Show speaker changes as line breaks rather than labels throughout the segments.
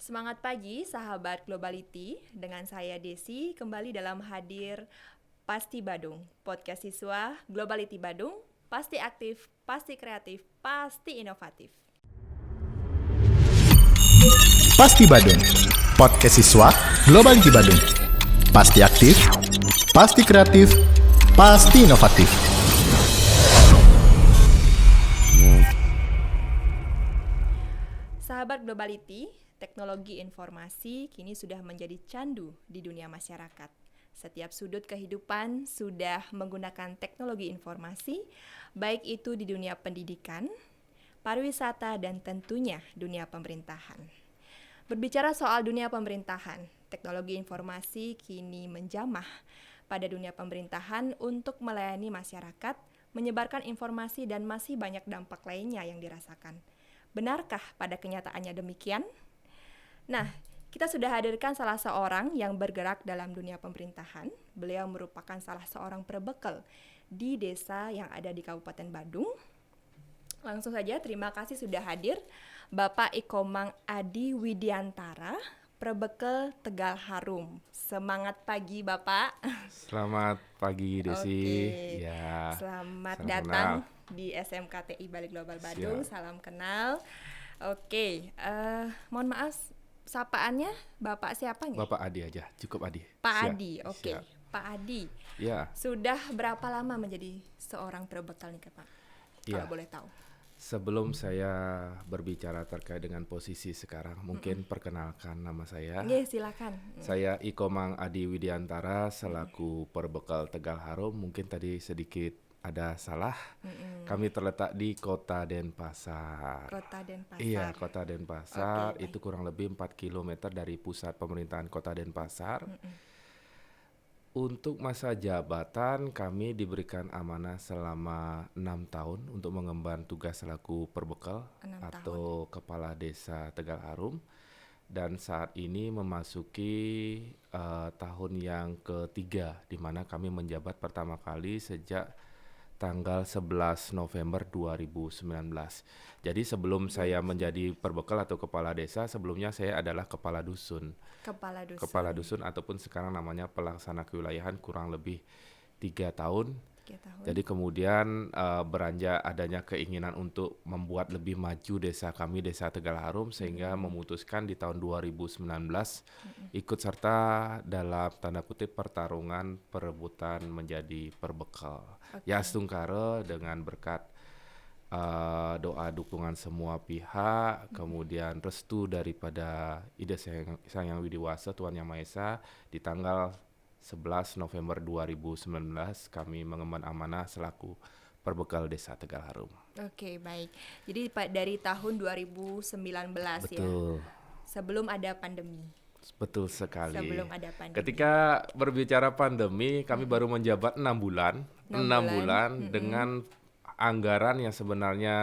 Semangat pagi sahabat Globality, dengan saya Desi kembali dalam hadir Pasti Badung, podcast siswa Globality Badung, pasti aktif, pasti kreatif, pasti inovatif.
Pasti Badung, podcast siswa Globality Badung, pasti aktif, pasti kreatif, pasti inovatif.
Sahabat Globality, teknologi informasi kini sudah menjadi candu di dunia masyarakat. Setiap sudut kehidupan sudah menggunakan teknologi informasi, baik itu di dunia pendidikan, pariwisata, dan tentunya dunia pemerintahan. Berbicara soal dunia pemerintahan, teknologi informasi kini menjamah pada dunia pemerintahan untuk melayani masyarakat, menyebarkan informasi, dan masih banyak dampak lainnya yang dirasakan. Benarkah pada kenyataannya demikian? Nah, kita sudah hadirkan salah seorang yang bergerak dalam dunia pemerintahan. Beliau merupakan salah seorang perbekal di desa yang ada di Kabupaten Badung. Langsung saja, terima kasih sudah hadir Bapak Ikomang Adi Widiantara, perbekal Tegal Harum. Semangat pagi Bapak.
Selamat pagi Desi.
Oke.
Ya.
Selamat
salam
datang
kenal.
di SMKTI Bali Global Badung.
Siap.
Salam kenal. Oke, mohon maaf sapaannya Bapak siapa nih?
Bapak Adi aja, cukup Adi.
Pak
Siap.
Adi. Oke.
Siap.
Pak Adi.
Ya.
Sudah berapa lama menjadi seorang perbekal nih Pak?
Ya.
Kalau boleh tahu.
Sebelum saya berbicara terkait dengan posisi sekarang, mungkin perkenalkan nama saya.
Oke, silakan.
Saya Ikomang Adi Widiantara selaku perbekal Tegal Harum. Mungkin tadi sedikit ada salah. Kami terletak di Kota Denpasar.
Kota Denpasar.
Iya, Kota Denpasar.
Oke,
Itu kurang lebih 4 km dari pusat pemerintahan Kota Denpasar. Untuk masa jabatan kami diberikan amanah selama 6 tahun untuk mengemban tugas selaku perbekal
6
atau kepala desa Tegal Harum, dan saat ini memasuki tahun yang ketiga di mana kami menjabat pertama kali sejak tanggal 11 November 2019. Jadi sebelum saya menjadi perbekal atau kepala desa, sebelumnya saya adalah kepala dusun. Kepala dusun ataupun sekarang namanya pelaksana kewilayahan kurang lebih 3 tahun.
3 tahun.
Jadi kemudian beranjak adanya keinginan untuk membuat lebih maju desa kami, Desa Tegal Harum, sehingga memutuskan di tahun 2019 ikut serta dalam tanda kutip pertarungan perebutan menjadi perbekal. Ya Stungkare dengan berkat doa dukungan semua pihak, kemudian restu daripada Ida Sang Yang Widiwasa Tuhan Yang Maha Esa, di tanggal 11 November 2019 kami mengemban amanah selaku perbekal Desa Tegal Harum.
Oke, baik. Jadi dari tahun 2019 ya.
Betul.
Sebelum ada pandemi.
Betul sekali.
Sebelum ada pandemi.
Ketika berbicara pandemi, kami baru menjabat 6 bulan. 6 bulan dengan anggaran yang sebenarnya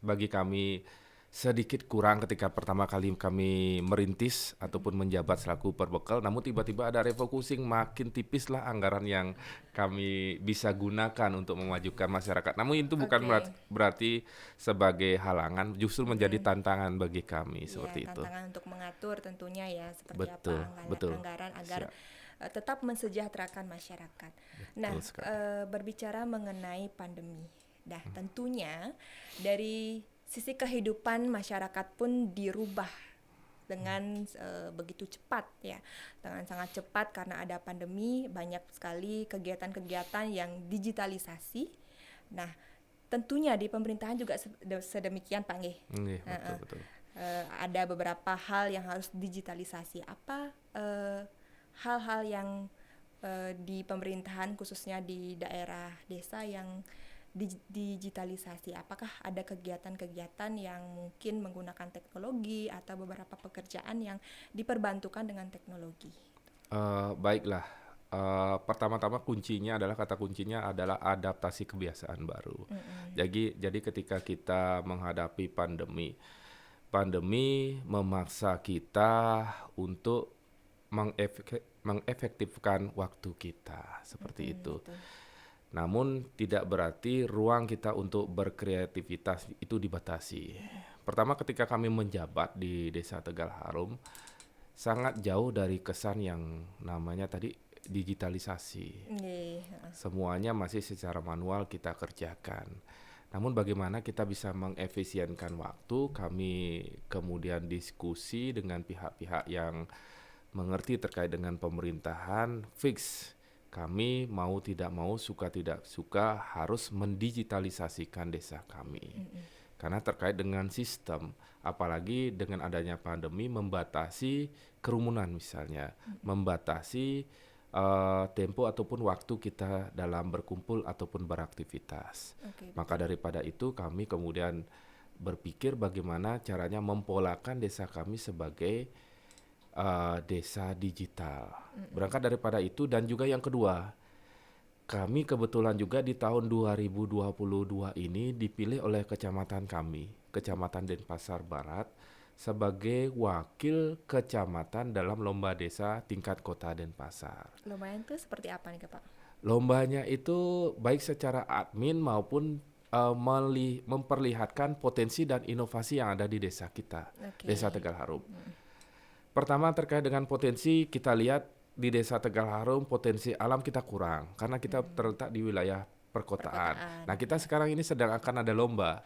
bagi kami sedikit kurang ketika pertama kali kami merintis ataupun menjabat selaku perbekal, namun tiba-tiba ada refocusing, makin tipislah anggaran yang kami bisa gunakan untuk memajukan masyarakat. Namun itu bukan berarti sebagai halangan, justru menjadi tantangan bagi kami seperti itu.
Tantangan untuk mengatur tentunya ya seperti
Betul,
apa anggaran agar tetap mensejahterakan masyarakat. Nah, berbicara mengenai pandemi, tentunya dari sisi kehidupan masyarakat pun dirubah dengan begitu cepat ya, dengan sangat cepat karena ada pandemi, banyak sekali kegiatan-kegiatan yang digitalisasi. Nah, tentunya di pemerintahan juga sedemikian Pak nggih.
Betul.
Ada beberapa hal yang harus digitalisasi. Apa hal-hal yang di pemerintahan khususnya di daerah desa yang digitalisasi? Apakah ada kegiatan-kegiatan yang mungkin menggunakan teknologi atau beberapa pekerjaan yang diperbantukan dengan teknologi?
Baiklah, pertama-tama kata kuncinya adalah adaptasi kebiasaan baru. Jadi ketika kita menghadapi pandemi memaksa kita untuk mengefektifkan waktu kita seperti itu.
Betul.
Namun tidak berarti ruang kita untuk berkreativitas itu dibatasi. Pertama ketika kami menjabat di Desa Tegal Harum, sangat jauh dari kesan yang namanya tadi digitalisasi.
Nggih, heeh.
Semuanya masih secara manual kita kerjakan. Namun bagaimana kita bisa mengefisienkan waktu, kami kemudian diskusi dengan pihak-pihak yang mengerti terkait dengan pemerintahan, fix kami mau tidak mau, suka tidak suka harus mendigitalisasikan desa kami. Karena terkait dengan sistem, apalagi dengan adanya pandemi membatasi kerumunan misalnya, membatasi tempo ataupun waktu kita dalam berkumpul ataupun beraktivitas.
Oke,
Maka daripada itu kami kemudian berpikir bagaimana caranya mempolakan desa kami sebagai desa digital. Berangkat daripada itu dan juga yang kedua, kami kebetulan juga di tahun 2022 ini dipilih oleh kecamatan kami, Kecamatan Denpasar Barat, sebagai wakil kecamatan dalam lomba desa tingkat kota Denpasar.
lumayan tuh seperti apa nih Pak?
Lombanya itu baik secara admin maupun memperlihatkan potensi dan inovasi yang ada di desa kita,
Oke.
Desa Tegal Harum. Pertama terkait dengan potensi, kita lihat di Desa Tegal Harum potensi alam kita kurang karena kita terletak di wilayah perkotaan. Nah kita sekarang ini sedang akan ada lomba.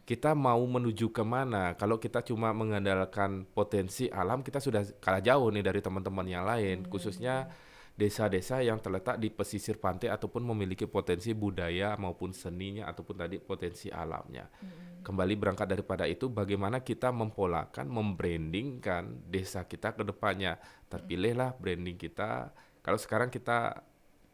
Kita mau menuju kemana? Kalau kita cuma mengandalkan potensi alam, kita sudah kalah jauh nih dari teman-teman yang lain, khususnya desa-desa yang terletak di pesisir pantai ataupun memiliki potensi budaya maupun seninya ataupun tadi potensi alamnya. Kembali berangkat daripada itu, bagaimana kita mempolakan, membrandingkan desa kita ke depannya. Terpilihlah branding kita. Kalau sekarang kita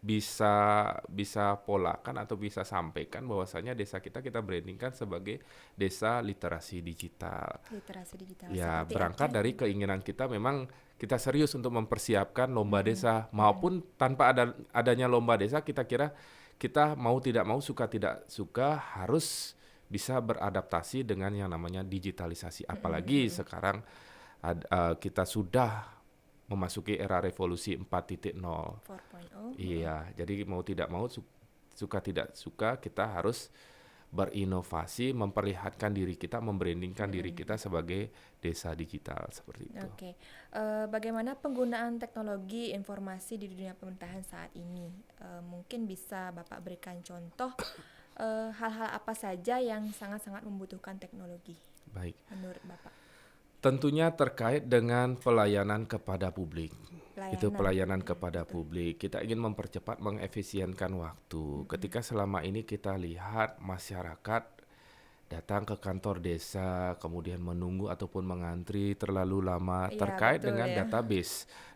bisa polakan atau bisa sampaikan bahwasanya desa kita brandingkan sebagai desa literasi digital.
Literasi digital.
Ya,
Seperti
berangkat
apa?
dari keinginan kita memang kita serius untuk mempersiapkan lomba desa maupun tanpa adanya lomba desa kita kira kita mau tidak mau, suka tidak suka harus bisa beradaptasi dengan yang namanya digitalisasi. Apalagi sekarang kita sudah memasuki era revolusi 4.0.
4.0.
Iya, jadi mau tidak mau, suka tidak suka kita harus berinovasi, memperlihatkan diri kita, membrandingkan diri kita sebagai desa digital seperti itu.
Oke. Bagaimana penggunaan teknologi informasi di dunia pemerintahan saat ini? Mungkin bisa Bapak berikan contoh hal-hal apa saja yang sangat-sangat membutuhkan teknologi
Baik.
menurut Bapak?
Tentunya terkait dengan pelayanan kepada publik. Itu pelayanan kepada
betul.
publik. Kita ingin mempercepat, mengefisienkan waktu. Ketika selama ini kita lihat masyarakat datang ke kantor desa, kemudian menunggu ataupun mengantri terlalu lama
Iya,
terkait
betul
dengan
ya.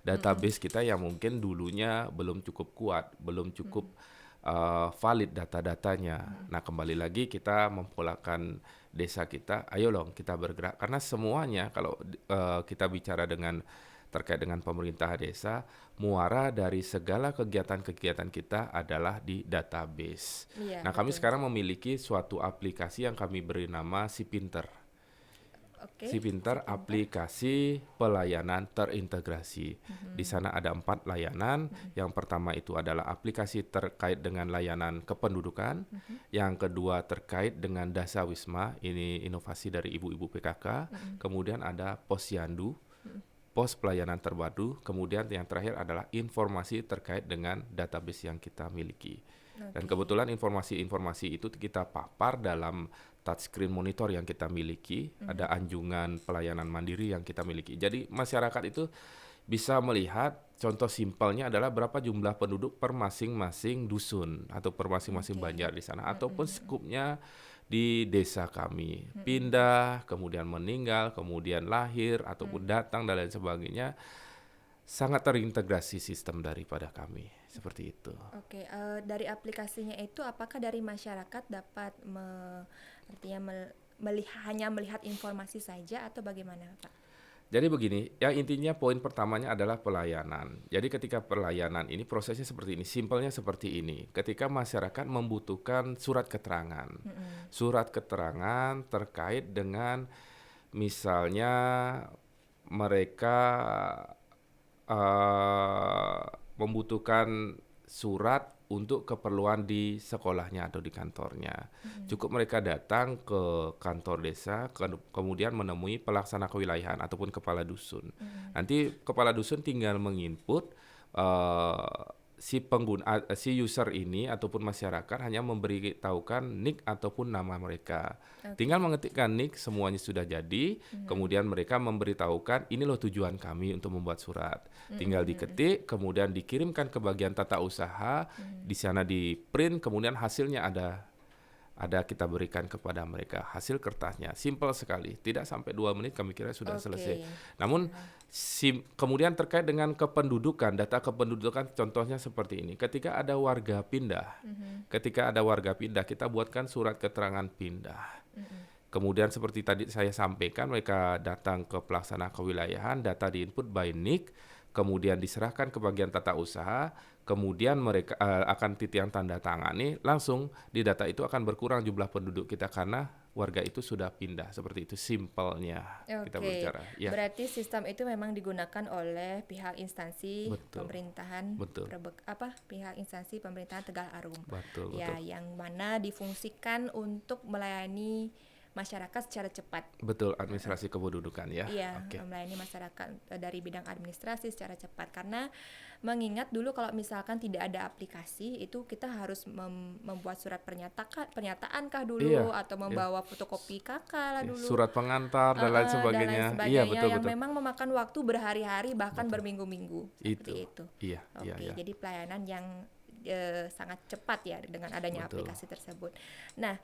database kita yang mungkin dulunya belum cukup kuat, belum cukup valid data-datanya. Nah, kembali lagi kita mempolakan desa kita, ayo dong kita bergerak karena semuanya kalau kita bicara terkait dengan pemerintah desa, muara dari segala kegiatan-kegiatan kita adalah di database.
Iya,
Nah, kami
betul.
sekarang memiliki suatu aplikasi yang kami beri nama Si Pinter.
Oke.
Si Pinter aplikasi pelayanan terintegrasi. Di sana ada 4 layanan. Yang pertama itu adalah aplikasi terkait dengan layanan kependudukan. Yang kedua terkait dengan Dasawisma, ini inovasi dari ibu-ibu PKK. Kemudian ada Posyandu, pos pelayanan terpadu. Kemudian yang terakhir adalah informasi terkait dengan database yang kita miliki. Dan kebetulan informasi-informasi itu kita papar dalam touchscreen monitor yang kita miliki, ada anjungan pelayanan mandiri yang kita miliki. Jadi masyarakat itu bisa melihat, contoh simpelnya adalah berapa jumlah penduduk per masing-masing dusun atau per masing-masing banjar di sana, ataupun skupnya di desa kami. Pindah, kemudian meninggal, kemudian lahir, ataupun datang dan lain sebagainya. Sangat terintegrasi sistem daripada kami, seperti itu.
Oke, dari aplikasinya itu apakah dari masyarakat dapat hanya melihat informasi saja atau bagaimana, Pak?
Jadi begini, yang intinya poin pertamanya adalah pelayanan. Jadi ketika pelayanan ini prosesnya seperti ini, simpelnya seperti ini. Ketika masyarakat membutuhkan surat keterangan, surat keterangan terkait dengan misalnya mereka membutuhkan surat untuk keperluan di sekolahnya atau di kantornya. Cukup mereka datang ke kantor desa, kemudian menemui pelaksana kewilayahan ataupun kepala dusun. Nanti kepala dusun tinggal menginput si user ini ataupun masyarakat hanya memberitahukan nick ataupun nama mereka. Tinggal mengetikkan nick, semuanya sudah jadi. Kemudian mereka memberitahukan ini loh tujuan kami untuk membuat surat. Tinggal diketik, kemudian dikirimkan ke bagian tata usaha. Di sana di print, kemudian hasilnya ada kita berikan kepada mereka hasil kertasnya. Simple sekali, tidak sampai 2 menit kami kira sudah selesai. Namun kemudian terkait dengan kependudukan, data kependudukan contohnya seperti ini. Ketika ada warga pindah, kita buatkan surat keterangan pindah. Kemudian seperti tadi saya sampaikan, mereka datang ke pelaksana kewilayahan, data diinput by NIK, kemudian diserahkan ke bagian tata usaha, kemudian mereka akan titian tanda tangani, langsung di data itu akan berkurang jumlah penduduk kita karena warga itu sudah pindah. Seperti itu simpelnya kita berbicara. Ya.
Berarti sistem itu memang digunakan oleh pihak instansi pemerintahan, pihak instansi pemerintahan Tegal Arum.
Betul.
Yang mana difungsikan untuk melayani masyarakat secara cepat.
Betul, administrasi kependudukan ya.
Iya, melayani masyarakat dari bidang administrasi secara cepat. Karena mengingat dulu kalau misalkan tidak ada aplikasi, itu kita harus membuat surat pernyataan kah dulu, atau membawa fotokopi KK lah dulu.
Surat pengantar dan lain sebagainya.
Iya, betul. Yang memang memakan waktu berhari-hari bahkan berminggu-minggu. Seperti itu.
Iya.
Jadi pelayanan yang sangat cepat ya dengan adanya aplikasi tersebut. Nah,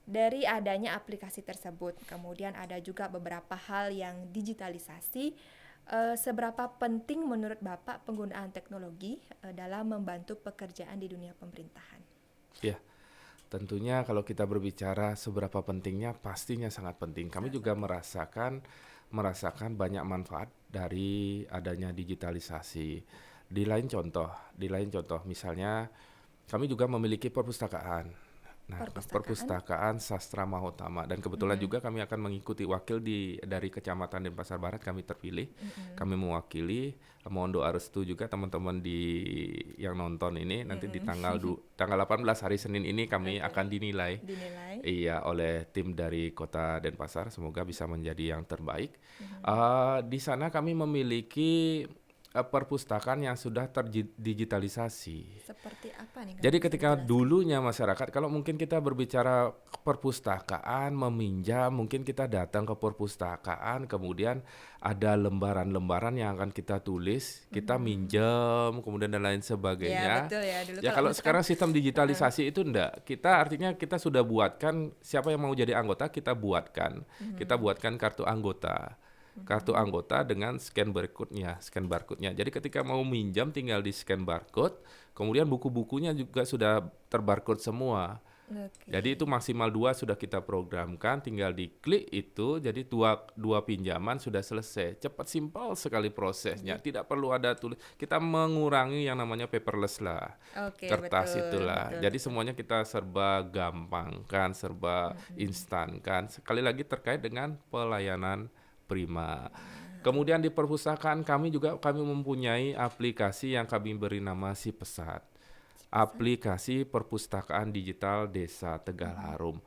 dari adanya aplikasi tersebut, kemudian ada juga beberapa hal yang digitalisasi. Seberapa penting menurut Bapak penggunaan teknologi dalam membantu pekerjaan di dunia pemerintahan?
Ya, tentunya kalau kita berbicara seberapa pentingnya, pastinya sangat penting. Kami juga merasakan banyak manfaat dari adanya digitalisasi. Di lain contoh, misalnya kami juga memiliki perpustakaan. Nah, perpustakaan Sastra Mahotama, dan kebetulan juga kami akan mengikuti wakil dari Kecamatan Denpasar Barat, kami terpilih. Kami mewakili, mohon doa restu juga teman-teman yang nonton ini nanti di tanggal 18 hari Senin ini kami akan dinilai. Iya, oleh tim dari Kota Denpasar, semoga bisa menjadi yang terbaik. Di sana kami memiliki perpustakaan yang sudah terdigitalisasi.
Seperti apa nih?
Jadi ketika dulunya masyarakat, kalau mungkin kita berbicara perpustakaan, meminjam, mungkin kita datang ke perpustakaan, kemudian ada lembaran-lembaran yang akan kita tulis, kita minjem, kemudian dan lain sebagainya.
Ya, betul ya. Dulu
kalau sekarang sistem digitalisasi itu enggak. Kita sudah buatkan, siapa yang mau jadi anggota, kita buatkan. Kita buatkan kartu anggota. Kartu anggota dengan scan barcode-nya. Jadi ketika mau minjam tinggal di scan barcode, kemudian buku-bukunya juga sudah terbarcode semua. Jadi itu maksimal 2 sudah kita programkan, tinggal diklik itu, jadi dua pinjaman sudah selesai. Cepat, simpel sekali prosesnya, tidak perlu ada tulis. Kita mengurangi yang namanya paperless lah, kertas itulah. Jadi semuanya kita serba gampangkan, serba instankan. Sekali lagi terkait dengan pelayanan prima. Kemudian di perpustakaan kami mempunyai aplikasi yang kami beri nama Si Pesat. Aplikasi Perpustakaan Digital Desa Tegal Harum.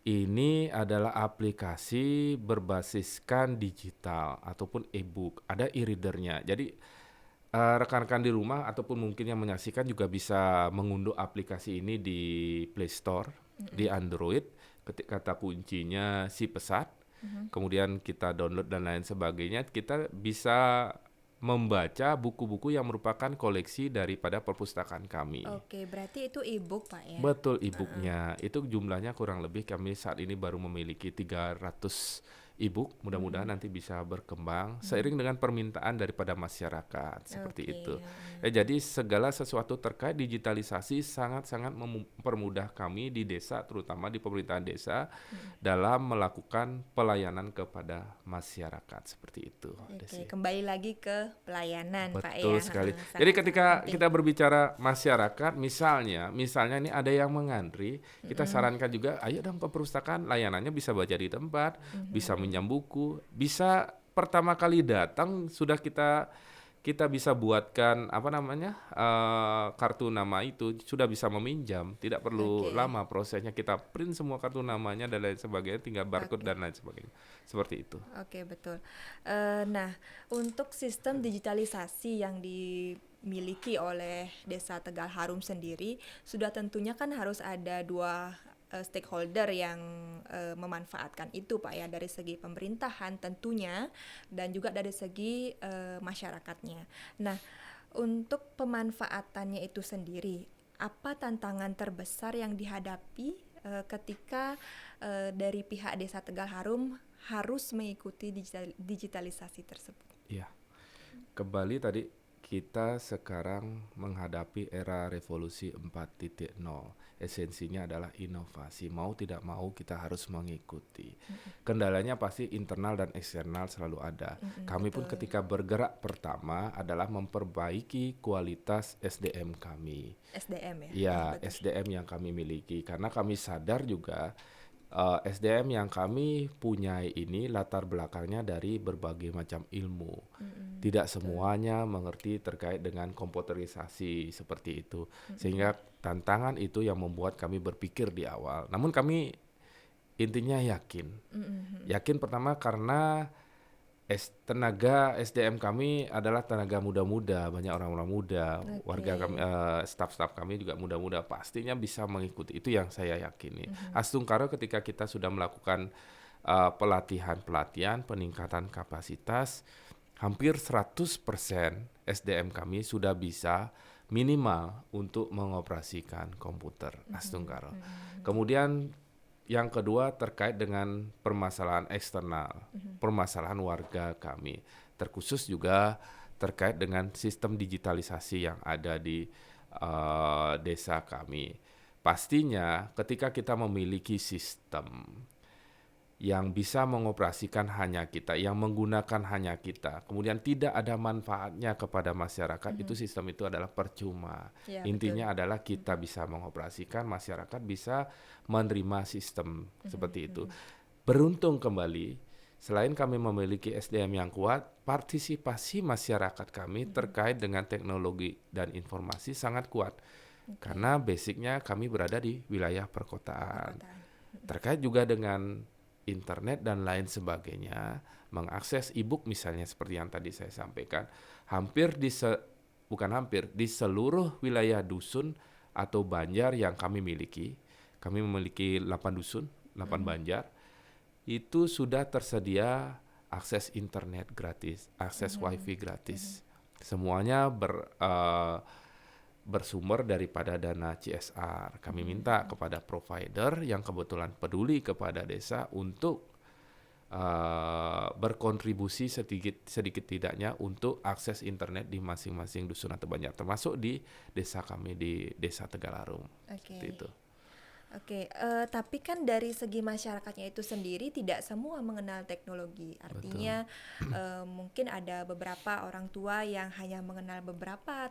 Ini adalah aplikasi berbasiskan digital ataupun e-book. Ada e-readernya. Jadi rekan-rekan di rumah ataupun mungkin yang menyaksikan juga bisa mengunduh aplikasi ini di Play Store, di Android. Ketik kata kuncinya Si Pesat. Kemudian kita download dan lain sebagainya, kita bisa membaca buku-buku yang merupakan koleksi daripada perpustakaan kami.
Oke, berarti itu e-book Pak ya?
Betul, e-booknya. Itu jumlahnya kurang lebih kami saat ini baru memiliki 300 e-book, mudah-mudahan nanti bisa berkembang seiring dengan permintaan daripada masyarakat seperti itu. Jadi segala sesuatu terkait digitalisasi sangat-sangat mempermudah kami di desa, terutama di pemerintahan desa dalam melakukan pelayanan kepada masyarakat seperti itu.
Kembali lagi ke pelayanan Pak ya.
Betul sekali. Jadi ketika kita berbicara masyarakat, misalnya ini ada yang mengantri, kita sarankan juga, ayo dong ke perpustakaan, layanannya bisa baca di tempat, bisa minjam buku, bisa pertama kali datang sudah kita kita bisa buatkan kartu nama itu sudah bisa meminjam, tidak perlu lama prosesnya, kita print semua kartu namanya dan lain sebagainya, tinggal barcode dan lain sebagainya, seperti itu.
Oke, betul. Nah, untuk sistem digitalisasi yang dimiliki oleh Desa Tegal Harum sendiri, sudah tentunya kan harus ada dua stakeholder yang memanfaatkan itu, Pak, ya, dari segi pemerintahan tentunya dan juga dari segi masyarakatnya. Nah, untuk pemanfaatannya itu sendiri, apa tantangan terbesar yang dihadapi ketika dari pihak Desa Tegal Harum harus mengikuti digitalisasi tersebut?
Iya, kembali tadi kita sekarang menghadapi era revolusi 4.0. Esensinya adalah inovasi. Mau tidak mau kita harus mengikuti. Kendalanya pasti internal dan eksternal selalu ada. Kami pun ketika bergerak pertama adalah memperbaiki kualitas SDM kami.
SDM ya?
Ya, SDM yang kami miliki. Karena kami sadar juga SDM yang kami punyai ini latar belakangnya dari berbagai macam ilmu. Tidak semuanya mengerti terkait dengan komputerisasi seperti itu. Sehingga tantangan itu yang membuat kami berpikir di awal. Namun kami intinya yakin. Yakin pertama karena tenaga SDM kami adalah tenaga muda-muda, banyak orang-orang muda, warga kami, staf-staf kami juga muda-muda, pastinya bisa mengikuti. Itu yang saya yakini. Astungkaro ketika kita sudah melakukan pelatihan, peningkatan kapasitas, hampir 100% SDM kami sudah bisa minimal untuk mengoperasikan komputer Astungkaro. Kemudian yang kedua terkait dengan permasalahan eksternal, permasalahan warga kami, terkhusus juga terkait dengan sistem digitalisasi yang ada di desa kami. Pastinya ketika kita memiliki sistem yang bisa mengoperasikan hanya kita, yang menggunakan hanya kita, kemudian tidak ada manfaatnya kepada masyarakat, itu sistem itu adalah percuma.
Ya,
Intinya adalah kita bisa mengoperasikan, masyarakat bisa menerima sistem seperti itu. Beruntung kembali, selain kami memiliki SDM yang kuat, partisipasi masyarakat kami terkait dengan teknologi dan informasi sangat kuat. Karena basicnya kami berada di wilayah perkotaan. Terkait juga dengan internet dan lain sebagainya, mengakses e-book misalnya seperti yang tadi saya sampaikan, di seluruh wilayah dusun atau banjar yang kami miliki, kami memiliki 8 dusun, 8 banjar, itu sudah tersedia akses internet gratis, akses wifi gratis. Semuanya bersumber daripada dana CSR. Kami minta kepada provider yang kebetulan peduli kepada desa untuk berkontribusi sedikit tidaknya untuk akses internet di masing-masing dusun atau banjar, termasuk di desa kami di Desa Tegal Harum. Seperti itu.
Oke, tapi kan dari segi masyarakatnya itu sendiri tidak semua mengenal teknologi. Artinya mungkin ada beberapa orang tua yang hanya mengenal beberapa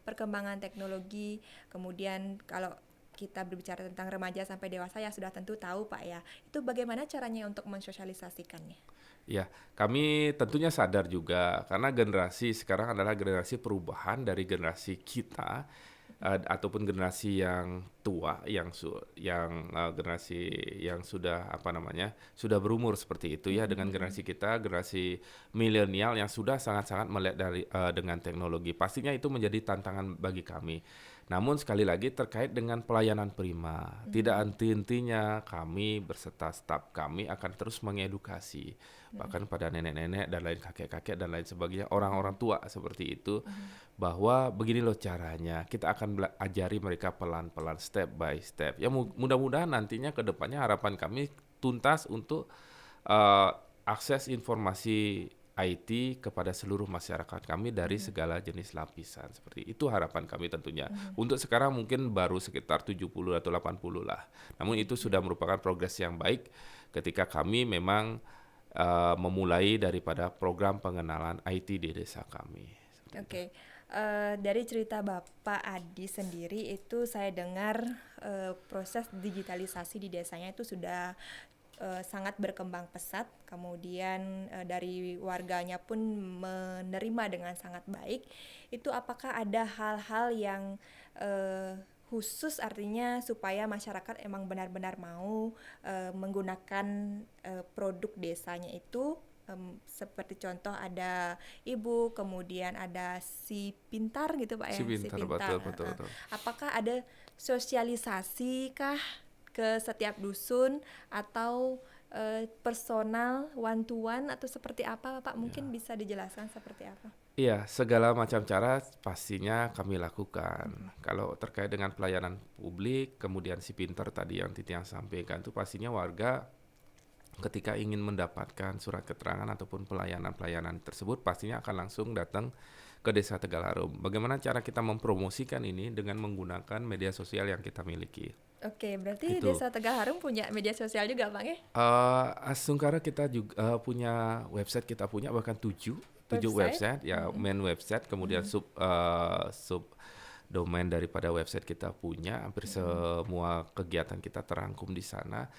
perkembangan teknologi. Kemudian kalau kita berbicara tentang remaja sampai dewasa ya sudah tentu tahu, Pak, ya. Itu bagaimana caranya untuk mensosialisasikannya?
Ya, kami tentunya sadar juga karena generasi sekarang adalah generasi perubahan dari generasi kita. Ataupun generasi yang tua, generasi yang sudah sudah berumur seperti itu ya, dengan generasi kita, generasi milenial yang sudah sangat-sangat melek dengan teknologi. Pastinya itu menjadi tantangan bagi kami. Namun sekali lagi terkait dengan pelayanan prima, tidak henti-hentinya kami berserta staf kami akan terus mengedukasi, bahkan pada nenek-nenek dan lain kakek-kakek dan lain sebagainya, orang-orang tua seperti itu, bahwa begini loh caranya, kita akan ajari mereka pelan-pelan, step by step. Ya mudah-mudahan nantinya ke depannya harapan kami tuntas untuk akses informasi IT kepada seluruh masyarakat kami dari segala jenis lapisan. Seperti itu harapan kami tentunya. Untuk sekarang mungkin baru sekitar 70 atau 80 lah. Namun itu sudah merupakan progres yang baik ketika kami memang memulai daripada program pengenalan IT di desa kami.
Oke. Dari cerita Bapak Adi sendiri itu saya dengar proses digitalisasi di desanya itu sudah sangat berkembang pesat, kemudian dari warganya pun menerima dengan sangat baik. Itu apakah ada hal-hal yang khusus, artinya supaya masyarakat emang benar-benar mau menggunakan produk desanya itu, seperti contoh ada ibu, kemudian ada si pintar gitu Pak ya,
Si pintar, betul.
Apakah ada sosialisasi kah ke setiap dusun atau personal one to one atau seperti apa Pak? Mungkin bisa dijelaskan seperti apa?
Iya, segala macam cara pastinya kami lakukan. Kalau terkait dengan pelayanan publik, kemudian si pintar tadi yang Titi yang sampaikan itu pastinya warga ketika ingin mendapatkan surat keterangan ataupun pelayanan-pelayanan tersebut pastinya akan langsung datang ke Desa Tegal Harum. Bagaimana cara kita mempromosikan ini dengan menggunakan media sosial yang kita miliki?
Oke, berarti
Itu.
Desa Tegal Harum punya media sosial juga Bang ya?
Asungkara kita juga punya website, kita punya bahkan 7 website ya, main website, kemudian sub domain daripada website kita punya, hampir semua kegiatan kita terangkum di sana.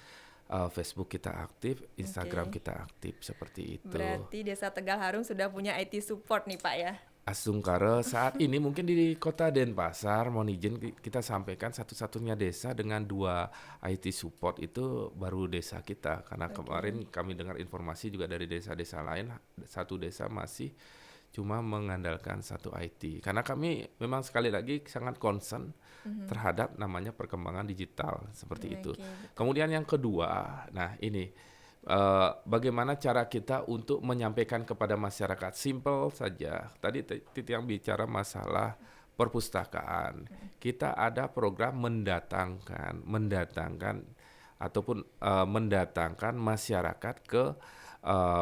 Facebook kita aktif, Instagram kita aktif, seperti itu.
Berarti Desa Tegal Harum sudah punya IT support nih Pak ya?
Asungkara saat ini mungkin di kota Denpasar, mohon izin kita sampaikan satu-satunya desa dengan 2 IT support itu baru desa kita. Karena kemarin kami dengar informasi juga dari desa-desa lain, satu desa masih cuma mengandalkan 1 IT. Karena kami memang sekali lagi sangat concern terhadap namanya perkembangan digital seperti itu. Kemudian yang kedua, nah ini bagaimana cara kita untuk menyampaikan kepada masyarakat, simple saja. Tadi Titi yang bicara masalah perpustakaan. Kita ada program mendatangkan ataupun mendatangkan masyarakat ke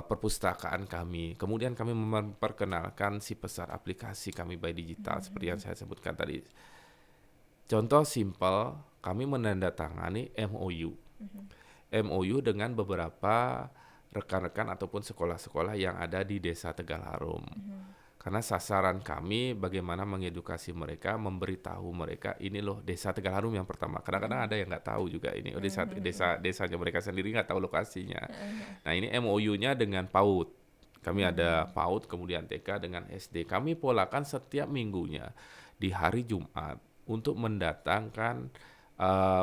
perpustakaan kami. Kemudian kami memperkenalkan si besar aplikasi kami by digital seperti yang saya sebutkan tadi. Contoh simple, kami menandatangani MOU dengan beberapa rekan-rekan ataupun sekolah-sekolah yang ada di Desa Tegal Harum. Karena sasaran kami bagaimana mengedukasi mereka, memberitahu mereka ini loh Desa Tegal Harum yang pertama. Kadang-kadang ada yang nggak tahu juga ini desanya mereka sendiri nggak tahu lokasinya. Nah ini MOU-nya dengan PAUD. Kami ada PAUD, kemudian TK dengan SD. Kami polakan setiap minggunya di hari Jumat untuk mendatangkan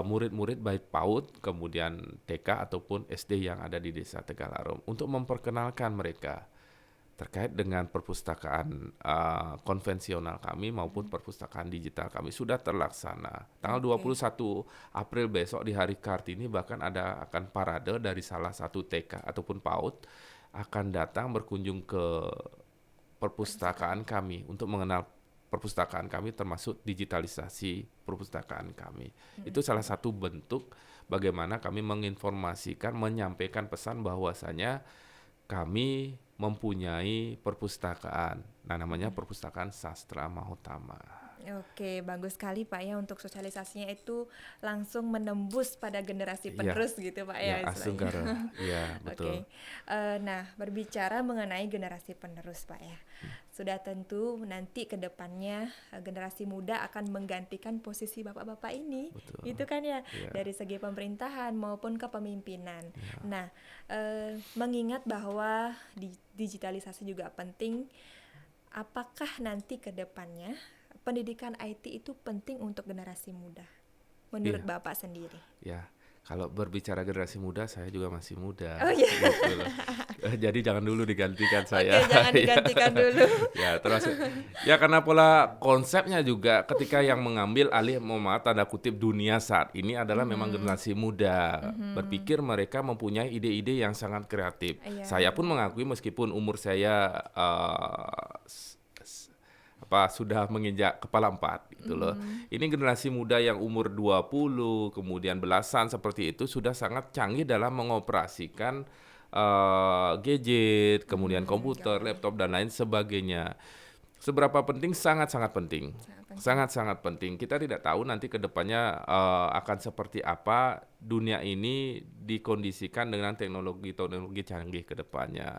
murid-murid baik PAUD, kemudian TK ataupun SD yang ada di Desa Tegal Harum untuk memperkenalkan mereka terkait dengan perpustakaan konvensional kami maupun perpustakaan digital kami sudah terlaksana. Tanggal 21 April besok di hari Kartini bahkan akan parade dari salah satu TK ataupun PAUD akan datang berkunjung ke perpustakaan kami untuk mengenal perpustakaan kami termasuk digitalisasi perpustakaan kami. Itu salah satu bentuk bagaimana kami menginformasikan, menyampaikan pesan bahwasanya kami mempunyai perpustakaan. Nah, namanya Perpustakaan Sastra Mahotama.
Oke, bagus sekali Pak ya, untuk sosialisasinya itu langsung menembus pada generasi penerus gitu Pak ya.
Asungkara. Iya, betul.
Oke. Nah, berbicara mengenai generasi penerus Pak ya. Sudah tentu nanti ke depannya generasi muda akan menggantikan posisi bapak-bapak ini.
Betul.
Gitu kan ya, dari segi pemerintahan maupun kepemimpinan. Nah, mengingat bahwa digitalisasi juga penting, apakah nanti ke depannya pendidikan IT itu penting untuk generasi muda menurut Bapak sendiri?
Ya, kalau berbicara generasi muda, saya juga masih muda.
Oh iya.
Gitu loh. Jadi jangan dulu digantikan saya.
Oke, jangan digantikan dulu.
Ya, termasuk ya karena pola konsepnya juga ketika yang mengambil alih tanda kutip dunia saat ini adalah memang generasi muda. Berpikir mereka mempunyai ide-ide yang sangat kreatif. Saya pun mengakui meskipun umur saya sudah menginjak kepala 4 gitu loh. Ini generasi muda yang umur 20 kemudian belasan seperti itu sudah sangat canggih dalam mengoperasikan gadget, kemudian komputer, laptop dan lain sebagainya. Seberapa penting? Sangat-sangat penting. Sangat-sangat penting. Kita tidak tahu nanti ke depannya akan seperti apa dunia ini dikondisikan dengan teknologi canggih ke depannya.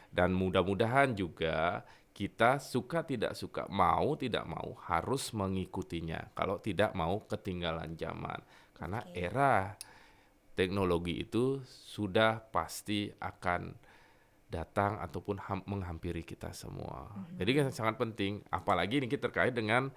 Dan mudah-mudahan juga kita suka tidak suka, mau tidak mau harus mengikutinya. Kalau tidak mau ketinggalan zaman. Karena era teknologi itu sudah pasti akan datang ataupun menghampiri kita semua. Jadi kan sangat penting, apalagi ini kita terkait dengan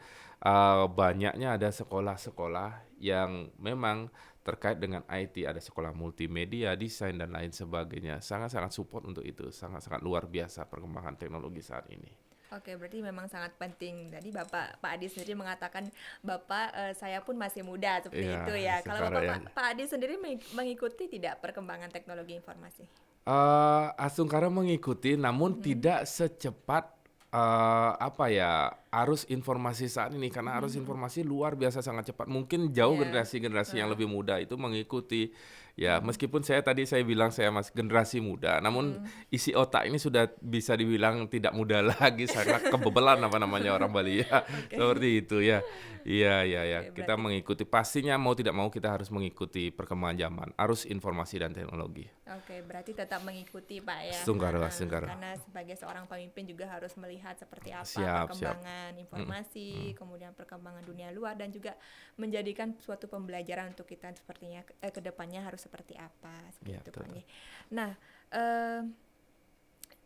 banyaknya ada sekolah-sekolah yang memang terkait dengan IT, ada sekolah multimedia, desain dan lain sebagainya. Sangat-sangat support untuk itu, sangat-sangat luar biasa perkembangan teknologi saat ini.
Oke, berarti memang sangat penting. Tadi Pak Adi sendiri mengatakan, Bapak saya pun masih muda seperti itu ya. Kalau Pak Adi sendiri mengikuti tidak perkembangan teknologi informasi?
Asungkara mengikuti, namun tidak secepat arus informasi saat ini, karena arus informasi luar biasa sangat cepat. Mungkin jauh generasi-generasi yang lebih muda itu mengikuti. Ya, meskipun saya bilang saya masih generasi muda, namun isi otak ini sudah bisa dibilang tidak muda lagi, sangat kebebelan orang Bali ya. Seperti itu ya. Iya. Kita mengikuti, pastinya mau tidak mau kita harus mengikuti perkembangan zaman, arus informasi dan teknologi.
Oke, berarti tetap mengikuti Pak ya.
Sunggara.
Karena sebagai seorang pemimpin juga harus melihat seperti apa perkembangan informasi, kemudian perkembangan dunia luar, dan juga menjadikan suatu pembelajaran untuk kita sepertinya ke depannya harus seperti apa seperti itu Pak. Nah,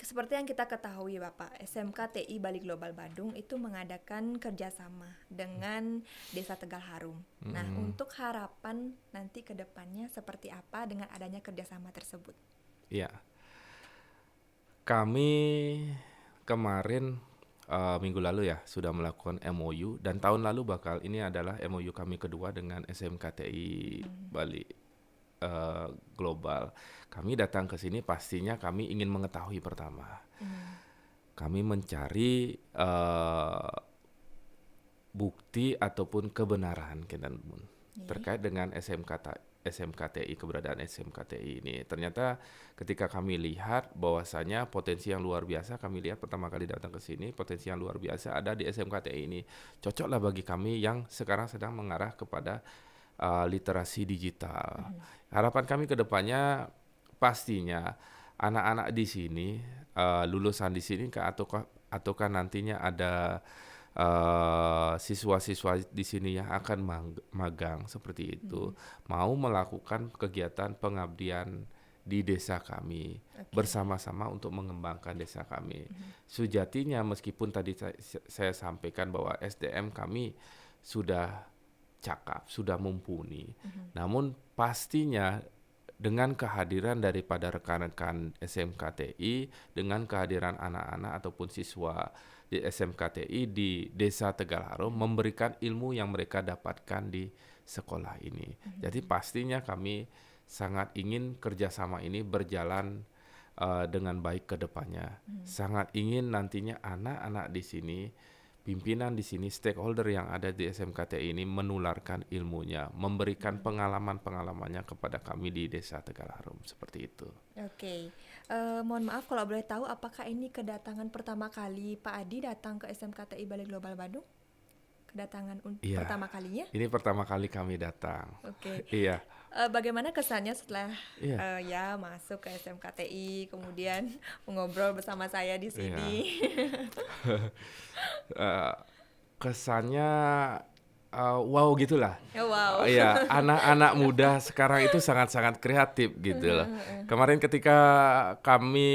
seperti yang kita ketahui Bapak, SMKTI Bali Global Badung itu mengadakan kerjasama dengan Desa Tegal Harum. Nah, untuk harapan nanti ke depannya seperti apa dengan adanya kerjasama tersebut?
Iya, kami kemarin minggu lalu ya sudah melakukan MOU, dan tahun lalu ini adalah MOU kami kedua dengan SMKTI Bali Global. Kami datang ke sini pastinya kami ingin mengetahui pertama. Kami mencari bukti ataupun kebenaran terkait dengan SMKTI, keberadaan SMKTI ini. Ternyata ketika kami lihat bahwasanya potensi yang luar biasa, kami lihat pertama kali datang ke sini, potensi yang luar biasa ada di SMKTI ini. Cocoklah bagi kami yang sekarang sedang mengarah kepada literasi digital. Harapan kami ke depannya pastinya anak-anak di sini, lulusan di sini ataukah nantinya ada siswa-siswa di sini yang akan magang seperti itu, mau melakukan kegiatan pengabdian di desa kami, bersama-sama untuk mengembangkan desa kami. Sejatinya meskipun tadi saya sampaikan bahwa SDM kami sudah cakap, sudah mumpuni, namun pastinya dengan kehadiran daripada rekan-rekan SMKTI, dengan kehadiran anak-anak ataupun siswa di SMKTI di Desa Tegal Harum, memberikan ilmu yang mereka dapatkan di sekolah ini. Jadi pastinya kami sangat ingin kerjasama ini berjalan dengan baik ke depannya. Sangat ingin nantinya anak-anak di sini, pimpinan di sini, stakeholder yang ada di SMKTI ini menularkan ilmunya, memberikan pengalaman-pengalamannya kepada kami di Desa Tegal Harum, seperti itu.
Oke. Mohon maaf kalau boleh tahu, apakah ini kedatangan pertama kali Pak Adi datang ke SMKTI Bali Global Badung? Kedatangan pertama kalinya?
Ini pertama kali kami datang.
Oke.
Iya.
Bagaimana kesannya setelah masuk ke SMKTI, kemudian mengobrol bersama saya di sini?
Kesannya wow gitulah.
Wow.
Iya, anak-anak muda sekarang itu sangat-sangat kreatif gitu loh. Kemarin ketika kami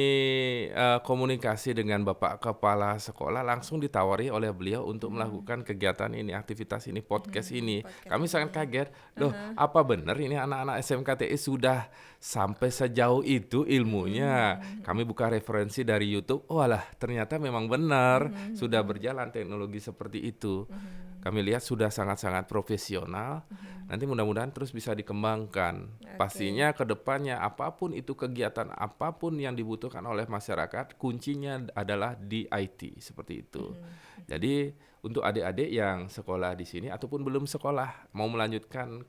komunikasi dengan Bapak Kepala Sekolah, langsung ditawari oleh beliau untuk melakukan kegiatan ini, aktivitas ini, podcast ini. Kami sangat kaget. Loh, apa benar ini anak-anak SMKTI sudah sampai sejauh itu ilmunya? Kami buka referensi dari YouTube. Oh alah, ternyata memang benar sudah berjalan teknologi seperti itu. Kami lihat sudah sangat-sangat profesional. Nanti mudah-mudahan terus bisa dikembangkan. Pastinya ke depannya apapun itu kegiatan, apapun yang dibutuhkan oleh masyarakat, kuncinya adalah di IT, seperti itu. Jadi untuk adik-adik yang sekolah di sini ataupun belum sekolah, mau melanjutkan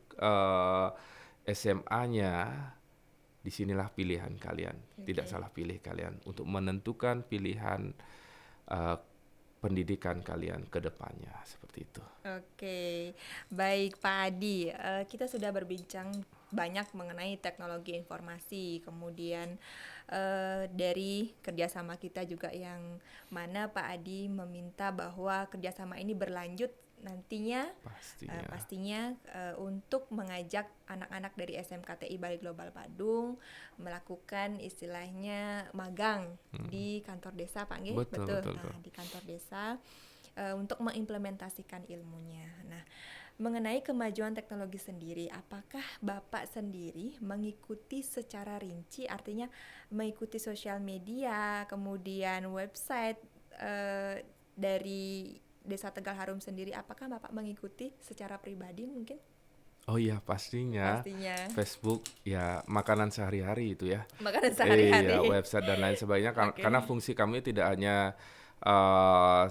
SMA-nya, disinilah pilihan kalian. Tidak salah pilih kalian untuk menentukan pilihan pendidikan kalian ke depannya, seperti itu.
Oke, baik Pak Adi, kita sudah berbincang banyak mengenai teknologi informasi, kemudian dari kerjasama kita juga yang mana Pak Adi meminta bahwa kerjasama ini berlanjut nantinya
Pastinya.
pastinya untuk mengajak anak-anak dari SMKTI Bali Global Badung melakukan istilahnya magang di kantor desa, Pak Nggih.
Betul.
Nah, di kantor desa untuk mengimplementasikan ilmunya. Nah, mengenai kemajuan teknologi sendiri, apakah Bapak sendiri mengikuti secara rinci, artinya mengikuti sosial media, kemudian website dari Desa Tegal Harum sendiri, apakah Bapak mengikuti secara pribadi mungkin?
Oh iya, pastinya.
Pastinya.
Facebook ya makanan sehari-hari itu ya.
Makanan sehari-hari.
Iya, website dan lain sebagainya.
Oke.
Karena fungsi kami tidak hanya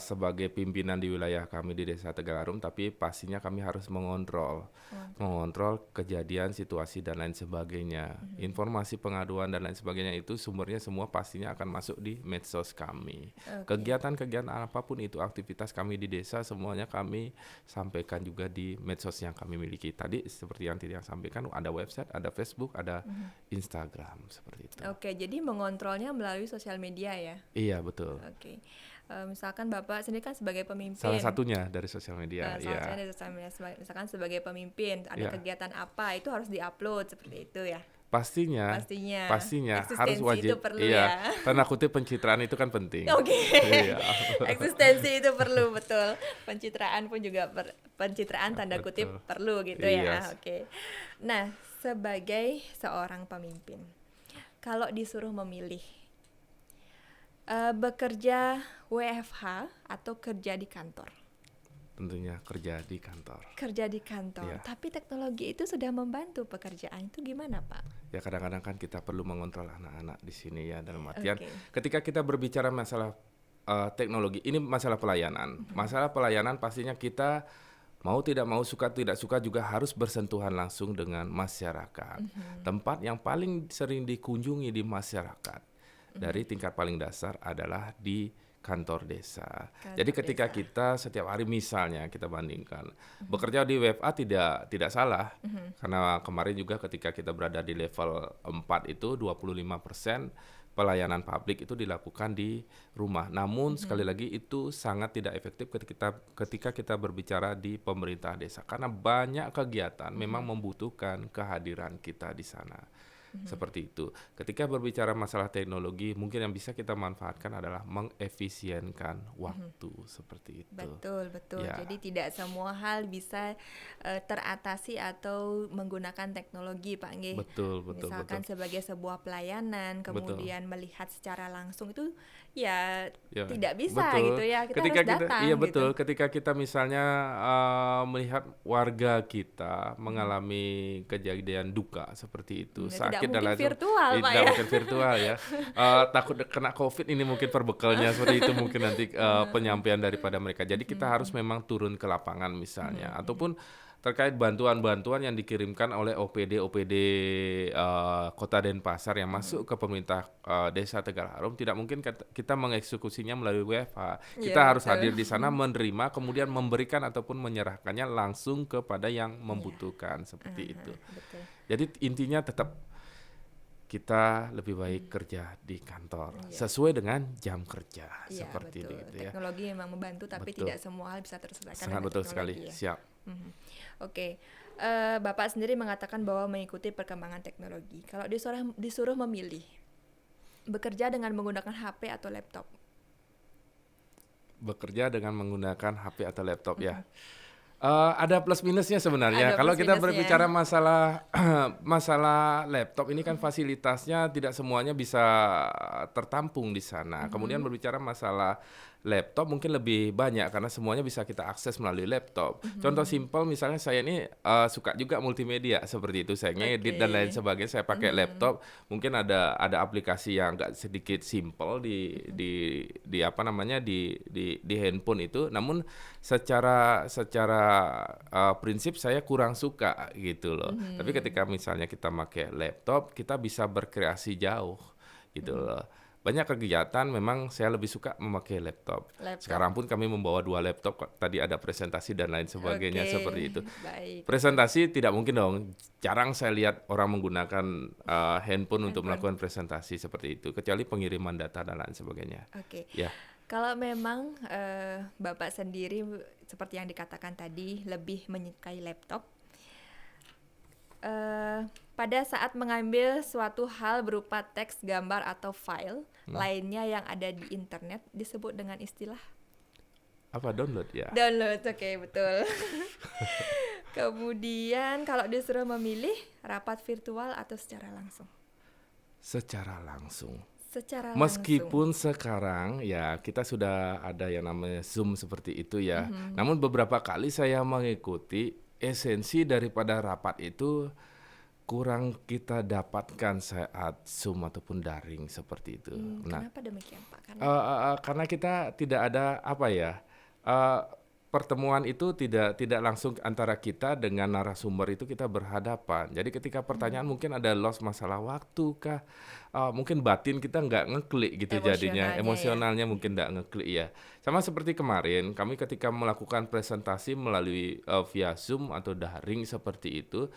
sebagai pimpinan di wilayah kami di Desa Tegal Harum, tapi pastinya kami harus mengontrol kejadian, situasi dan lain sebagainya. Informasi pengaduan dan lain sebagainya itu sumbernya semua pastinya akan masuk di medsos kami.
Oke.
Kegiatan-kegiatan apapun itu, aktivitas kami di desa semuanya kami sampaikan juga di medsos yang kami miliki. Tadi seperti yang tidak sampaikan, ada website, ada Facebook, ada Instagram seperti itu.
Oke, jadi mengontrolnya melalui sosial media ya.
Iya, betul.
Oke. Misalkan Bapak sendiri kan sebagai pemimpin.
Salah satunya dari sosial media,
Salah
iya.
satunya dari sosial media. Misalkan sebagai pemimpin, ada
Iya.
kegiatan apa, itu harus diupload seperti itu ya.
Pastinya harus
Eksistensi
wajib.
itu perlu
Iya,
ya.
tanda kutip pencitraan itu kan penting.
Oke.
Iya.
Eksistensi itu perlu, betul. Pencitraan pun juga pencitraan tanda
Betul.
kutip perlu gitu
Iya.
ya. Oke. Nah, sebagai seorang pemimpin, kalau disuruh memilih bekerja WFH atau kerja di kantor?
Tentunya kerja di kantor.
Kerja di kantor.
Iya.
Tapi teknologi itu sudah membantu pekerjaan itu gimana, Pak?
Ya kadang-kadang kan kita perlu mengontrol anak-anak di sini ya, dalam artian
Oke.
ketika kita berbicara masalah teknologi, ini masalah pelayanan. Masalah pelayanan pastinya kita mau tidak mau, suka tidak suka juga harus bersentuhan langsung dengan masyarakat. Tempat yang paling sering dikunjungi di masyarakat dari tingkat paling dasar adalah di kantor desa. Jadi ketika
desa.
kita setiap hari misalnya kita bandingkan bekerja di WFA tidak salah, karena kemarin juga ketika kita berada di level 4 itu 25% pelayanan publik itu dilakukan di rumah. Namun sekali lagi itu sangat tidak efektif ketika kita berbicara di pemerintah desa, karena banyak kegiatan memang membutuhkan kehadiran kita di sana. Seperti itu. Ketika berbicara masalah teknologi, mungkin yang bisa kita manfaatkan adalah mengefisienkan waktu, seperti itu.
Betul.
Ya.
Jadi tidak semua hal bisa teratasi atau menggunakan teknologi, Pak Nggih.
Betul.
Misalkan sebagai sebuah pelayanan, kemudian melihat secara langsung itu ya tidak bisa
betul.
gitu ya. Kita
Ketika
harus datang
iya
gitu.
betul. Ketika kita misalnya melihat warga kita mengalami kejadian duka seperti itu,
Ya,
sakit
tidak
dan
mungkin
lain
virtual, Pak,
tidak
ya.
mungkin virtual ya. Takut kena COVID, ini mungkin perbekalnya seperti itu mungkin nanti penyampaian daripada mereka. Jadi kita harus memang turun ke lapangan misalnya, ataupun terkait bantuan-bantuan yang dikirimkan oleh OPD Kota Denpasar yang masuk ke pemerintah Desa Tegal Harum, tidak mungkin kita mengeksekusinya melalui WFH. Kita
Iya,
harus
betul.
hadir di sana, menerima, kemudian memberikan ataupun menyerahkannya langsung kepada yang membutuhkan, seperti itu.
Betul.
Jadi intinya tetap kita lebih baik kerja di kantor sesuai dengan jam kerja,
Iya,
seperti
betul.
itu ya.
Teknologi memang membantu, tapi
Betul.
tidak semua hal bisa terselesaikan
Sangat
dengan
betul sekali.
teknologi ya.
Siap.
Oke. Bapak sendiri mengatakan bahwa mengikuti perkembangan teknologi. Kalau disuruh memilih bekerja dengan menggunakan HP atau laptop?
Bekerja dengan menggunakan HP atau laptop ya. Ada plus minusnya sebenarnya.
Ada
Kalau
plus
kita
minusnya.
berbicara masalah laptop ini kan fasilitasnya tidak semuanya bisa tertampung di sana. Kemudian berbicara masalah laptop mungkin lebih banyak karena semuanya bisa kita akses melalui laptop. Contoh simpel misalnya saya ini suka juga multimedia seperti itu, saya ngedit dan lain sebagainya, saya pakai laptop. Mungkin ada aplikasi yang agak sedikit simpel di apa namanya di handphone itu, namun secara prinsip saya kurang suka gitu loh. Tapi ketika misalnya kita pakai laptop, kita bisa berkreasi jauh gitu loh. Banyak kegiatan memang saya lebih suka memakai laptop. Sekarang pun kami membawa 2 laptop, tadi ada presentasi dan lain sebagainya.
Oke,
seperti itu.
baik.
Presentasi tidak mungkin dong, jarang saya lihat orang menggunakan handphone untuk melakukan presentasi seperti itu, kecuali pengiriman data dan lain sebagainya.
Oke.
Ya.
Kalau memang Bapak sendiri seperti yang dikatakan tadi lebih menyukai laptop, pada saat mengambil suatu hal berupa teks, gambar atau file lainnya yang ada di internet disebut dengan istilah
Apa download ya?
download. Oke, betul. Kemudian kalau disuruh memilih rapat virtual atau secara langsung?
Secara langsung.
Secara
Meskipun sekarang ya kita sudah ada yang namanya Zoom seperti itu ya. Namun beberapa kali saya mengikuti esensi daripada rapat itu kurang kita dapatkan saat Zoom ataupun daring seperti itu.
Kenapa demikian, Pak?
Karena kita tidak ada apa ya, pertemuan itu tidak langsung antara kita dengan narasumber itu kita berhadapan. Jadi ketika pertanyaan mungkin ada loss masalah waktu kah, mungkin batin kita nggak ngeklik gitu jadinya, emosionalnya mungkin nggak ngeklik ya. Sama seperti kemarin kami ketika melakukan presentasi melalui via Zoom atau daring seperti itu,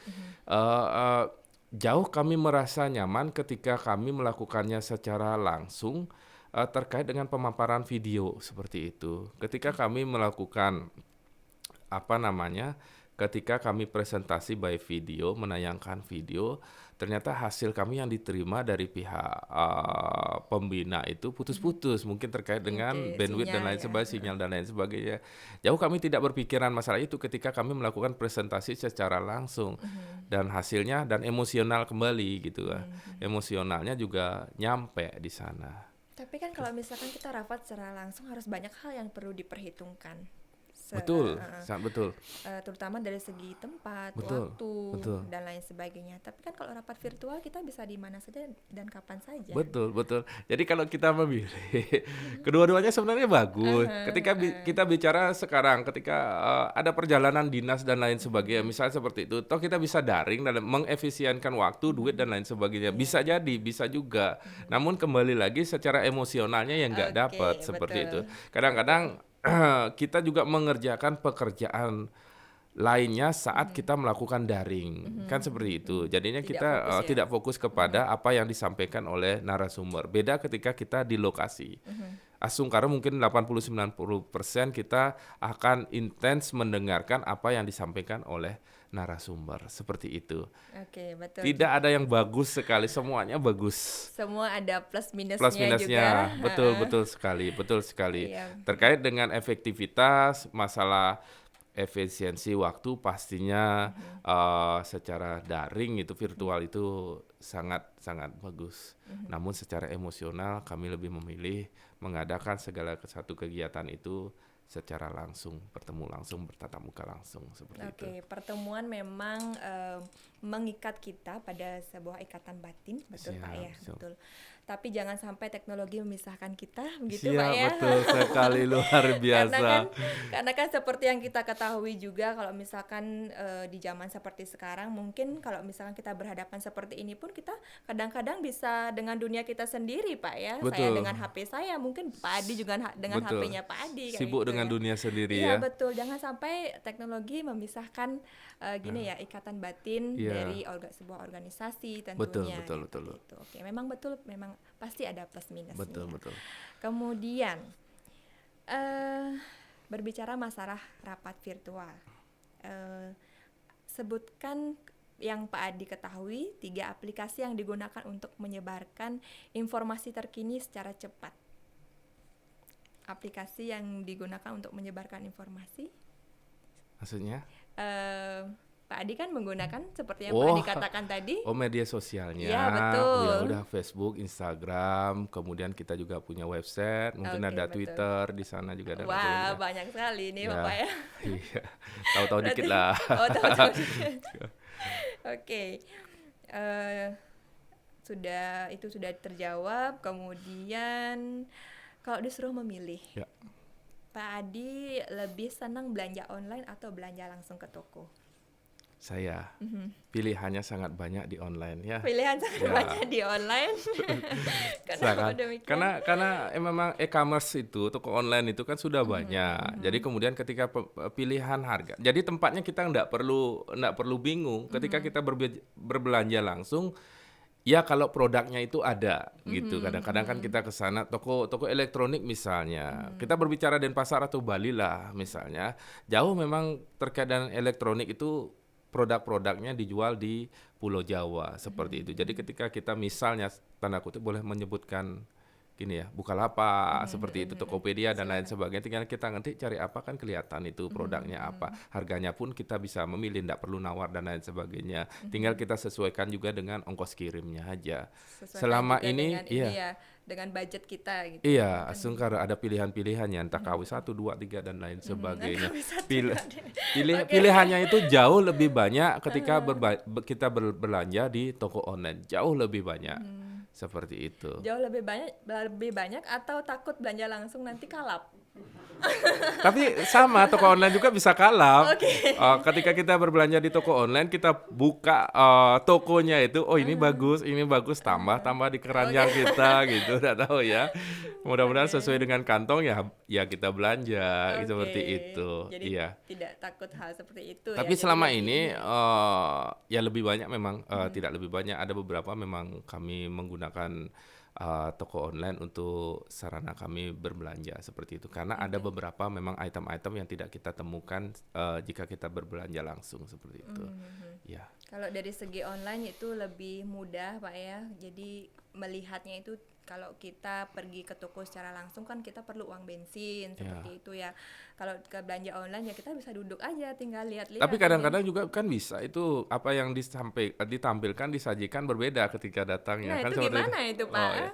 jauh kami merasa nyaman ketika kami melakukannya secara langsung. Terkait dengan pemaparan video seperti itu. Ketika kami melakukan ketika kami presentasi by video, menayangkan video, ternyata hasil kami yang diterima dari pihak pembina itu putus-putus, mungkin terkait dengan bandwidth dan lain sebagainya, sinyal dan lain sebagainya. Jauh kami tidak berpikiran masalah itu ketika kami melakukan presentasi secara langsung dan hasilnya dan emosional kembali gitu. Emosionalnya juga nyampe di sana.
Tapi kan kalau misalkan kita rapat secara langsung harus banyak hal yang perlu diperhitungkan.
Betul, sangat betul.
Terutama dari segi tempat, waktu, dan lain sebagainya. Tapi kan kalau rapat virtual kita bisa di mana saja dan kapan saja.
Betul. Jadi kalau kita memilih, kedua-duanya sebenarnya bagus. Ketika kita bicara sekarang, ketika ada perjalanan dinas dan lain sebagainya, misalnya seperti itu, toh kita bisa daring dan mengefisienkan waktu, duit dan lain sebagainya. Bisa jadi, bisa juga. Namun kembali lagi secara emosionalnya yang nggak dapat seperti itu. Kadang-kadang kita juga mengerjakan pekerjaan lainnya saat kita melakukan daring, kan seperti itu. Jadinya kita tidak fokus kepada apa yang disampaikan oleh narasumber. Beda ketika kita di lokasi. Asumkara mungkin 80-90% kita akan intens mendengarkan apa yang disampaikan oleh narasumber, seperti itu.
Oke, betul.
Tidak ada yang bagus sekali, semuanya bagus.
Semua ada plus minusnya juga.
Betul sekali. Iya. Terkait dengan efektivitas, masalah efisiensi waktu pastinya secara daring itu virtual itu sangat bagus. Namun secara emosional kami lebih memilih mengadakan segala satu kegiatan itu secara langsung, bertemu langsung, bertatap muka langsung seperti itu.
Oke, pertemuan memang mengikat kita pada sebuah ikatan batin, betul Pak ya, betul. Tapi jangan sampai teknologi memisahkan kita, begitu Pak ya.
Betul sekali, luar biasa.
karena kan seperti yang kita ketahui juga, kalau misalkan di zaman seperti sekarang, mungkin kalau misalkan kita berhadapan seperti ini pun kita kadang-kadang bisa dengan dunia kita sendiri Pak ya.
Betul.
Saya dengan HP saya, mungkin Pak Adi juga dengan HP-nya PakAdi.
Sibuk
gitu,
dengan dunia sendiri
ya.
ya.
Betul, jangan sampai teknologi memisahkan ikatan batin dari sebuah organisasi tentunya.
Betul.
Gitu. Oke, memang pasti ada plus minusnya.
Betul.
Kemudian berbicara masalah rapat virtual, sebutkan yang Pak Adi ketahui 3 aplikasi yang digunakan untuk menyebarkan informasi terkini secara cepat. Aplikasi yang digunakan untuk menyebarkan informasi?
Maksudnya?
Pak Adi kan menggunakan seperti yang Pak Adi katakan tadi.
Media sosialnya.
Ya, betul.
Udah Facebook, Instagram, kemudian kita juga punya website, mungkin ada Twitter, di sana juga ada.
Wah, banyak sekali nih Bapak ya.
Iya, tahu-tahu dikit lah.
Tahu-tahu dikit. Oke. Sudah terjawab. Kemudian kalau disuruh memilih, Pak Adi lebih senang belanja online atau belanja langsung ke toko?
Saya pilihannya sangat banyak di online ya.
Pilihan sangat banyak di online.
Karena memang e-commerce itu, toko online itu kan sudah banyak. Jadi kemudian ketika pilihan harga, jadi tempatnya kita nggak perlu bingung. Ketika kita berbelanja langsung, Ya kalau produknya itu ada gitu. Kadang-kadang kan kita ke sana toko elektronik misalnya. Kita berbicara Denpasar atau Bali lah misalnya. Jauh memang terkait dengan elektronik itu produk-produknya dijual di Pulau Jawa seperti itu. Jadi ketika kita misalnya tanda kutip boleh menyebutkan gini ya, Bukalapak seperti itu, Tokopedia dan lain sebagainya. Tinggal kita nanti cari apa kan kelihatan itu produknya apa. Harganya pun kita bisa memilih, tidak perlu nawar dan lain sebagainya. Tinggal kita sesuaikan juga dengan ongkos kirimnya aja.
Sesuaikan
Selama
juga
ini
dengan
iya.
ya, dengan budget kita gitu.
Iya, Sungkar ada pilihan-pilihannya, entah KW 1, 2, 3 dan lain sebagainya. Pilihannya itu jauh lebih banyak ketika kita belanja di toko online, jauh lebih banyak. Seperti itu.
Jauh lebih banyak atau takut belanja langsung nanti kalap?
Tapi sama, toko online juga bisa kalap. Ketika kita berbelanja di toko online, kita buka tokonya itu, oh ini bagus, tambah di keranjang kita gitu, udah tahu ya. Mudah-mudahan sesuai dengan kantong ya kita belanja seperti itu.
Jadi
Iya.
tidak takut hal seperti itu.
Tapi
ya,
selama
jadi
ini ya lebih banyak memang tidak lebih banyak, ada beberapa memang kami menggunakan toko online untuk sarana kami berbelanja seperti itu karena ada beberapa memang item-item yang tidak kita temukan jika kita berbelanja langsung seperti itu. Ya.
Kalau dari segi online itu lebih mudah Pak ya. Jadi melihatnya itu kalau kita pergi ke toko secara langsung kan kita perlu uang bensin seperti itu ya. Kalau ke belanja online ya kita bisa duduk aja tinggal lihat-lihat.
Tapi kadang-kadang juga kan bisa itu apa yang ditampilkan disajikan berbeda ketika datangnya.
Nah
Kan
itu
seperti
gimana itu Pak?
Oh,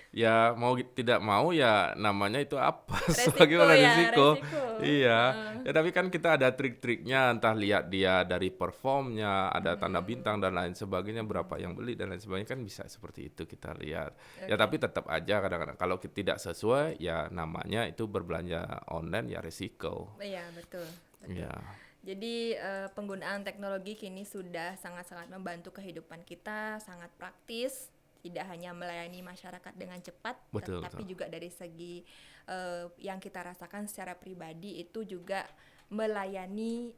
ya mau tidak mau ya namanya itu apa
Resiko
bagaimana
ya,
risiko.
resiko.
Iya. Ya tapi kan kita ada trik-triknya, entah lihat dia dari performnya, ada tanda bintang dan lain sebagainya, berapa yang beli dan lain sebagainya, kan bisa seperti itu kita lihat. Ya tapi tetap aja kadang-kadang kalau tidak sesuai ya namanya itu berbelanja online ya risiko.
Iya betul.
Iya.
Jadi penggunaan teknologi kini sudah sangat-sangat membantu kehidupan kita, sangat praktis. Tidak hanya melayani masyarakat dengan cepat, tapi juga dari segi yang kita rasakan secara pribadi itu juga melayani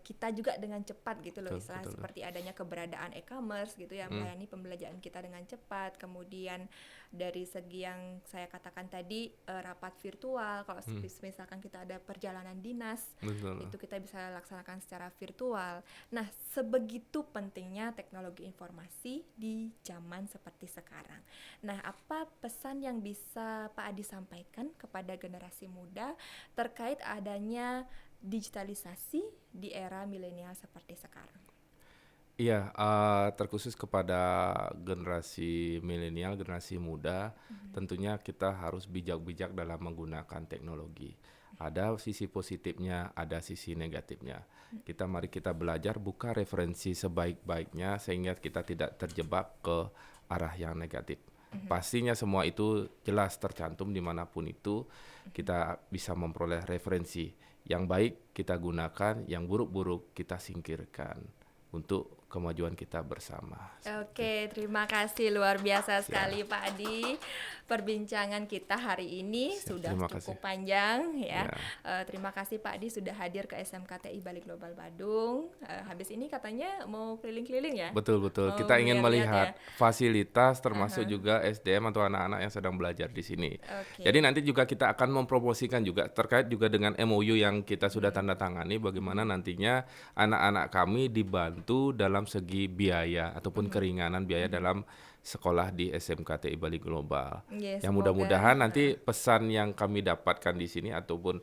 kita juga dengan cepat gitu loh, seperti adanya keberadaan e-commerce gitu ya, melayani pembelanjaan kita dengan cepat. Kemudian dari segi yang saya katakan tadi rapat virtual, kalau misalkan kita ada perjalanan dinas itu kita bisa laksanakan secara virtual. Nah, sebegitu pentingnya teknologi informasi di zaman seperti sekarang. Nah, apa pesan yang bisa Pak Adi sampaikan kepada generasi muda terkait adanya digitalisasi di era milenial seperti sekarang?
Iya, terkhusus kepada generasi milenial, generasi muda, tentunya kita harus bijak-bijak dalam menggunakan teknologi. Ada sisi positifnya, ada sisi negatifnya. Mari kita belajar buka referensi sebaik-baiknya sehingga kita tidak terjebak ke arah yang negatif. Pastinya semua itu jelas tercantum dimanapun itu, kita bisa memperoleh referensi. Yang baik kita gunakan, yang buruk-buruk kita singkirkan untuk kemajuan kita bersama.
Oke, terima kasih luar biasa sekali Pak Adi. Perbincangan kita hari ini sudah cukup panjang ya. Terima kasih Pak Adi sudah hadir ke SMKTI Bali Global Badung. Habis ini katanya mau keliling-keliling ya?
Betul. Kita ingin melihat fasilitas termasuk juga SDM atau anak-anak yang sedang belajar di sini. Jadi nanti juga kita akan mempromosikan juga terkait juga dengan MOU yang kita sudah tanda tangani, bagaimana nantinya anak-anak kami dibantu dalam segi biaya ataupun keringanan biaya dalam sekolah di SMKTI Bali Global. Yang mudah-mudahan nanti pesan yang kami dapatkan di sini ataupun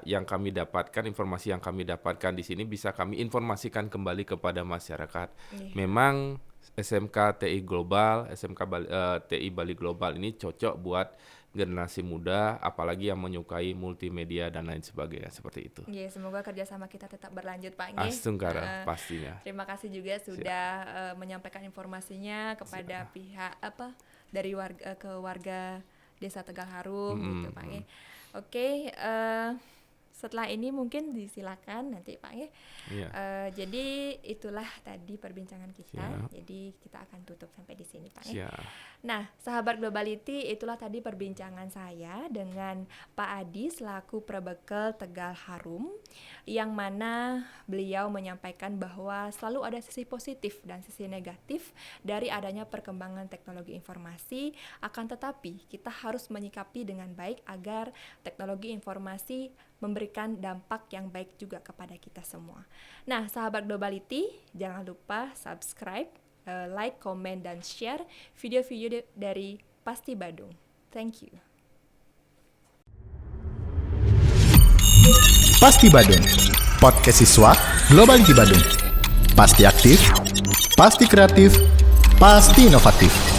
yang kami dapatkan, informasi yang kami dapatkan di sini bisa kami informasikan kembali kepada masyarakat. Memang SMK TI Global, TI Bali Global ini cocok buat generasi muda, apalagi yang menyukai multimedia dan lain sebagainya seperti itu.
Semoga kerjasama kita tetap berlanjut Pak.
Sungkara pastinya.
Terima kasih juga sudah menyampaikan informasinya kepada pihak dari warga Desa Tegal Harum gitu Pak. Oke, setelah ini mungkin disilakan nanti Pak ya.
Iya.
Jadi itulah tadi perbincangan kita.
Siap.
Jadi kita akan tutup sampai di sini Pak ya.
Siap.
Nah, sahabat Globality, itulah tadi perbincangan saya dengan Pak Adi selaku Prebekel Tegal Harum, yang mana beliau menyampaikan bahwa selalu ada sisi positif dan sisi negatif dari adanya perkembangan teknologi informasi, akan tetapi kita harus menyikapi dengan baik agar teknologi informasi memberikan dampak yang baik juga kepada kita semua. Nah, sahabat Globality, jangan lupa subscribe, like, komen, dan share video-video dari Pasti Badung. Thank you.
Pasti Badung, podcast siswa Global Badung. Pasti aktif, pasti kreatif, pasti inovatif.